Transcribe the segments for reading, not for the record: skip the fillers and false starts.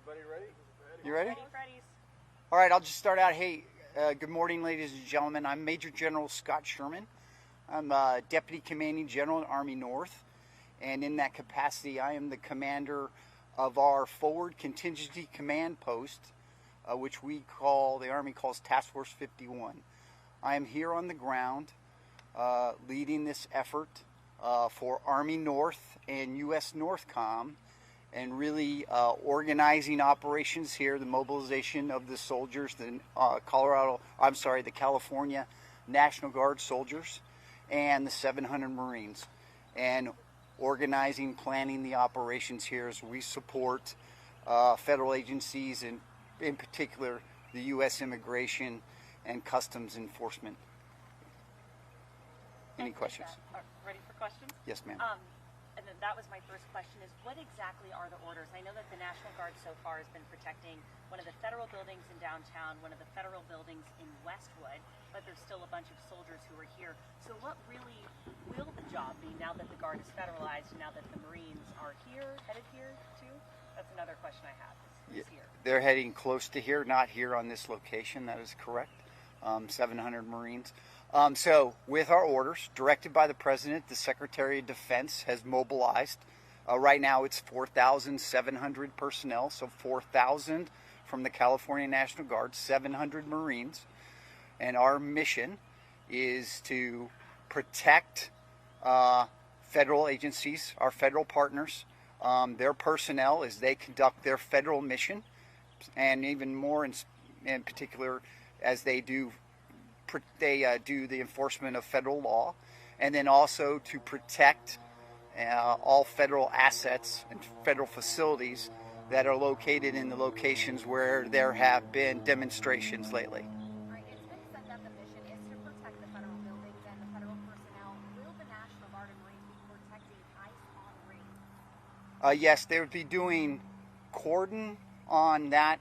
Everybody ready? You ready? Freddy's. All right, I'll just start out. Hey, good morning, ladies and gentlemen. I'm Major General Scott Sherman. I'm Deputy Commanding General in Army North, and in that capacity, I am the commander of our Forward Contingency Command Post, which the Army calls Task Force 51. I am here on the ground leading this effort for Army North and U.S. Northcom, and really organizing operations here, the mobilization of the soldiers, the California National Guard soldiers, and the 700 Marines, and organizing, planning the operations here as we support federal agencies, and in particular the U.S. Immigration and Customs Enforcement. Any questions? Ready for questions? Yes, ma'am. And then that was my first question, is what exactly are the orders? I know that the National Guard so far has been protecting one of the federal buildings in downtown, one of the federal buildings in Westwood, but there's still a bunch of soldiers who are here. So what really will the job be now that the Guard is federalized, now that the Marines are here, headed here too? That's another question I have. Is here. They're heading close to here, not here on this location. That is correct. 700 Marines. So with our orders, directed by the President, the Secretary of Defense has mobilized. Right now it's 4,700 personnel, so 4,000 from the California National Guard, 700 Marines. And our mission is to protect federal agencies, our federal partners, their personnel as they conduct their federal mission, and even more in particular as they do the enforcement of federal law, and then also to protect all federal assets and federal facilities that are located in the locations where there have been demonstrations lately. Right. It's been said that the mission is to protect the federal buildings and the federal personnel. Will the National Guard and Marines be protecting ICE on raids? Yes, they would be doing cordon on that,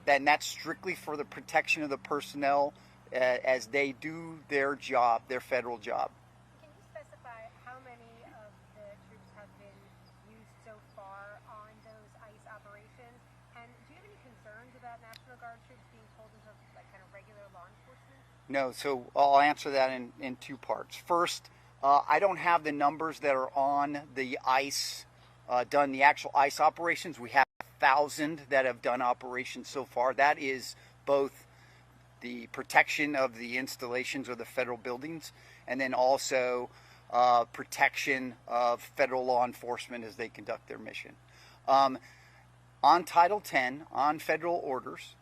and that's strictly for the protection of the personnel as they do their job, their federal job. Can you specify how many of the troops have been used so far on those ICE operations? And do you have any concerns about National Guard troops being pulled into kind of regular law enforcement? No, so I'll answer that in two parts. First, I don't have the numbers that are on the ICE, done the actual ICE operations. We have 1,000 that have done operations so far. That is both the protection of the installations or the federal buildings, and then also protection of federal law enforcement as they conduct their mission. On Title 10, on federal orders,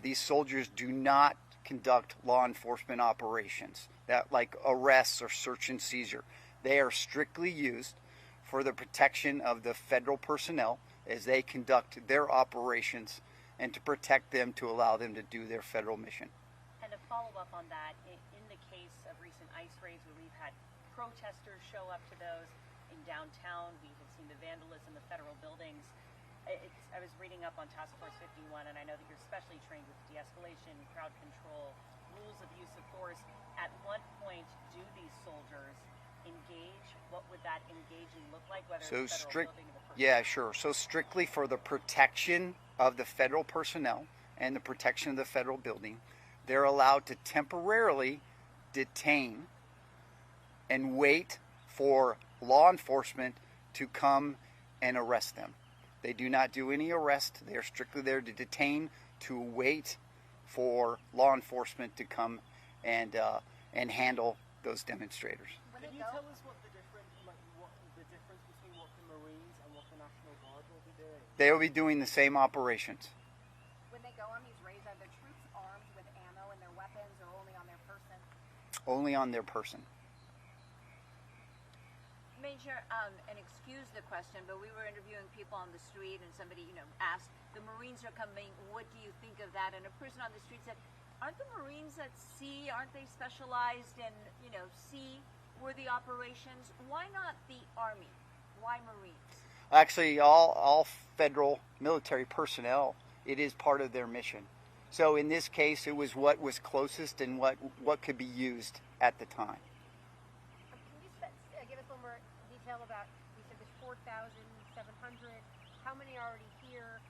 these soldiers do not conduct law enforcement operations, that like arrests or search and seizure. They are strictly used for the protection of the federal personnel as they conduct their operations, and to protect them, to allow them to do their federal mission. And to follow up on that, in the case of recent ICE raids where we've had protesters show up to those in downtown, we have seen the vandalism of federal buildings. I was reading up on Task Force 51, and I know that you're specially trained with de-escalation, crowd control, rules of use of force. At what point do these soldiers engage? What would that engaging look like? Whether it's federal building or the personnel? Yeah, sure. So strictly for the protection of the federal personnel and the protection of the federal building, they're allowed to temporarily detain and wait for law enforcement to come and arrest them. They do not do any arrest. They are strictly there to detain, to wait for law enforcement to come and handle those demonstrators. Can you tell us what the difference between what the Marines and what the National Guard will be doing? They will be doing the same operations. When they go on these raids, are the troops armed with ammo in their weapons, or only on their person? Only on their person. Major, and excuse the question, but we were interviewing people on the street, and somebody, asked, the Marines are coming, what do you think of that? And a person on the street said, aren't the Marines at sea? Aren't they specialized in, sea-worthy operations? Why not the Army? Why Marines? Actually, all federal military personnel, it is part of their mission. So in this case, it was what was closest and what could be used at the time. Can you give us a little more detail about, you said there's 4,700. How many are already here?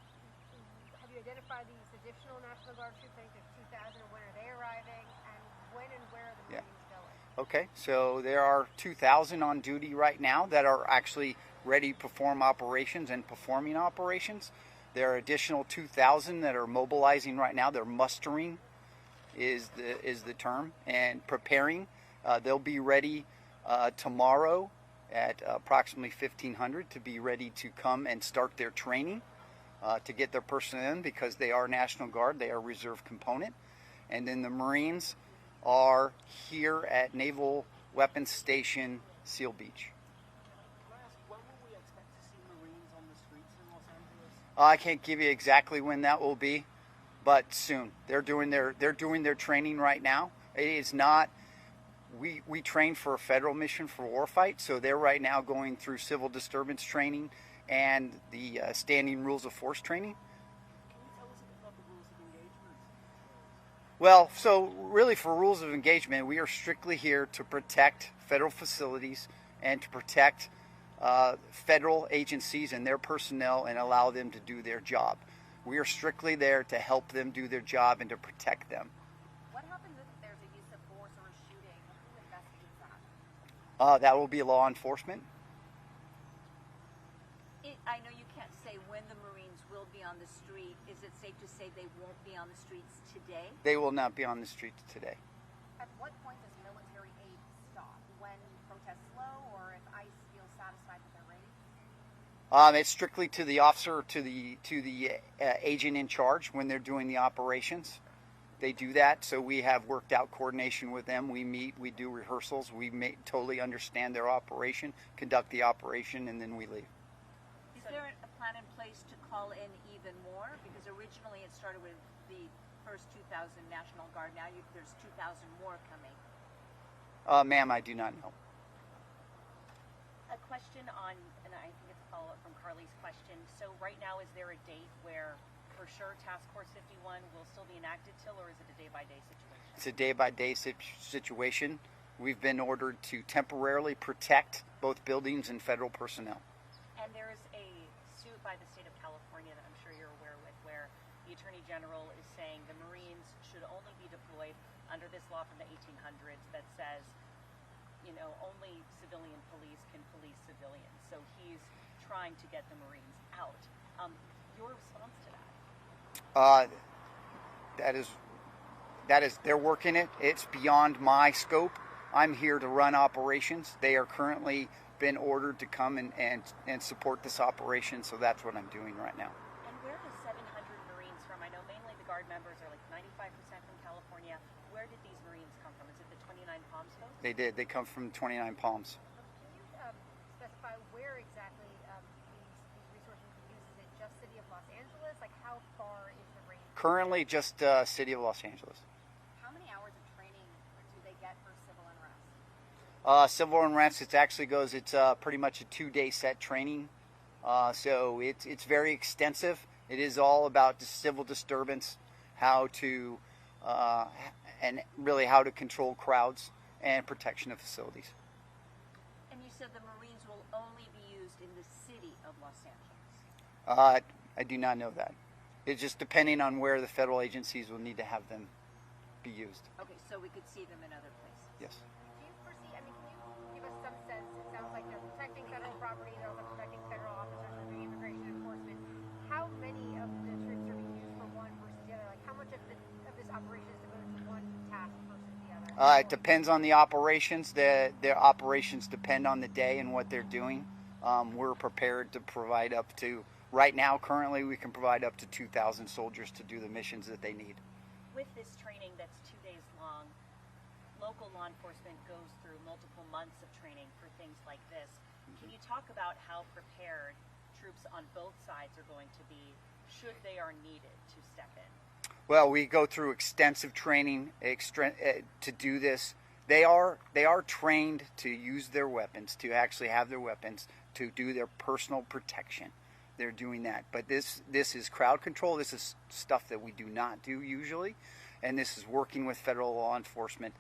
have you identified these additional National Guard troops? I think there's 2,000. When are they arriving? And when and where are the Marines going? Okay, so there are 2,000 on duty right now that are actually ready to perform operations and performing operations. There are additional 2,000 that are mobilizing right now. They're mustering is the term, and preparing. They'll be ready tomorrow at approximately 1,500 to be ready to come and start their training to get their personnel in, because they are National Guard. They are reserve component. And then the Marines are here at Naval Weapons Station, Seal Beach. Can I ask, when will we expect to see Marines on the streets in Los Angeles? I can't give you exactly when that will be, but soon. They're doing their training right now. It is not. We train for a federal mission for warfight, so they're right now going through civil disturbance training and the standing rules of force training. Can you tell us a bit about the rules of engagement? Well, so really for rules of engagement, we are strictly here to protect federal facilities and to protect federal agencies and their personnel and allow them to do their job. We are strictly there to help them do their job and to protect them. What happens if there's a use of force or a shooting? Who investigates that? That will be law enforcement. I know you can't say when the Marines will be on the street. Is it safe to say they won't be on the streets today? They will not be on the streets today. At what point does military aid stop? When protests slow, or if ICE feels satisfied with their raids? It's strictly to the officer, to the agent in charge when they're doing the operations. They do that, so we have worked out coordination with them. We meet, we do rehearsals, we totally understand their operation, conduct the operation, and then we leave. Is there a plan in place to call in even more? Because originally it started with the first 2,000 National Guard. Now there's 2,000 more coming. Ma'am, I do not know. A question on, and I think it's a follow-up from Carly's question. So right now, is there a date where for sure Task Force 51 will still be enacted till, or is it a day-by-day situation? It's a day-by-day situation. We've been ordered to temporarily protect both buildings and federal personnel. And there's a suit by the state of California that I'm sure you're aware with, where the Attorney General is saying the Marines should only be deployed under this law from the 1800s that says, you know, only civilian police can police civilians. So he's trying to get the Marines out. Your response to that? That is, they're working it. It's beyond my scope. I'm here to run operations. They are currently been ordered to come and support this operation, so that's what I'm doing right now. And where are the 700 Marines from? I know mainly the Guard members are like 95% from California. Where did these Marines come from? Is it the 29 Palms folks? They did. They come from 29 Palms. Can you specify where exactly these resources can be used? Is it just City of Los Angeles? Like, how far is the range? Currently, just City of Los Angeles. How many hours of training do they get for civil unrest? Civil unrest, it actually goes, it's pretty much a 2-day set training. So it's very extensive. It is all about the civil disturbance, how to, and really how to control crowds and protection of facilities. And you said the Marines will only be used in the city of Los Angeles. I do not know that. It's just depending on where the federal agencies will need to have them be used. Okay, so we could see them in other places. Yes. Do you foresee, I mean, can you give us some sense? It sounds like they're protecting federal property, they're also protecting federal officers, they're doing immigration enforcement. How many of the troops are being used for one versus the other? Like, how much of this operation is devoted to one task versus the other? It depends on the operations. Their operations depend on the day and what they're doing. We're prepared to provide up to, right now, currently, we can provide up to 2,000 soldiers to do the missions that they need. With this training that's 2 days long, local law enforcement goes through multiple months of training for things like this. Can you talk about how prepared troops on both sides are going to be should they are needed to step in? Well, we go through extensive training to do this. They are trained to use their weapons, to actually have their weapons, to do their personal protection. They're doing that. But this is crowd control. This is stuff that we do not do usually. And this is working with federal law enforcement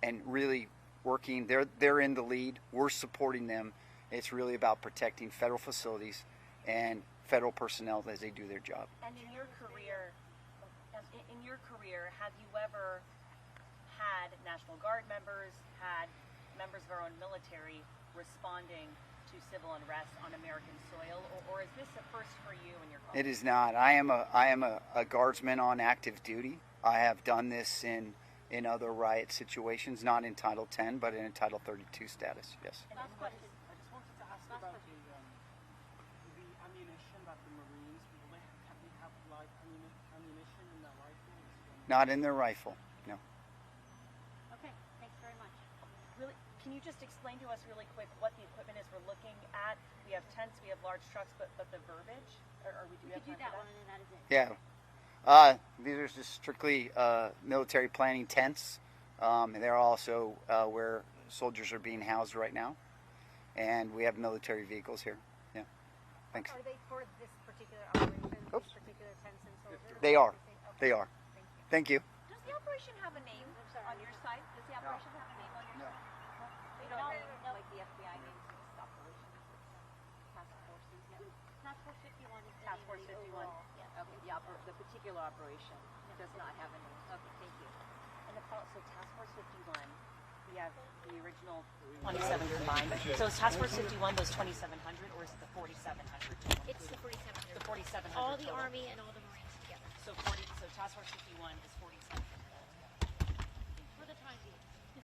and really working. They're in the lead. We're supporting them. It's really about protecting federal facilities and federal personnel as they do their job. And in your career, have you ever had National Guard members, had members of our own military responding to civil unrest on American soil, or is this a first for you and your colleagues? It is not. I am a guardsman on active duty. I have done this in other riot situations, not in Title 10, but in Title 32 status. Yes. And I just wanted to ask about the ammunition that the Marines, will they have like ammunition in their rifles? Not in their rifle. No. Okay, thanks very much. Really, can you just explain to us really quick what the equipment is we're looking at? We have tents, we have large trucks, but the verbiage? Do we have time for that? one, and that is it. Yeah. These are just strictly military planning tents. They're also where soldiers are being housed right now. And we have military vehicles here. Yeah. Thanks. Are they for this particular operation, Oops. these particular tents and soldiers? They are. Okay. They are. Thank you. Thank you. Does the operation have a name on your site? Does the operation have a name on your site? They don't name like the FBI names its operations. Task forces. Task Force 51 is Task Force 51. overall. Yes. Okay. The particular operation does not have a name. Okay. Thank you. And so Task Force 51, we have the original 27 combined. So is Task Force 51 those 2,700, or is it the 4,700 total? It's the 4,700. The 4,700 All the total. Army and all the Marines together. So Task Force 51 is 4,700.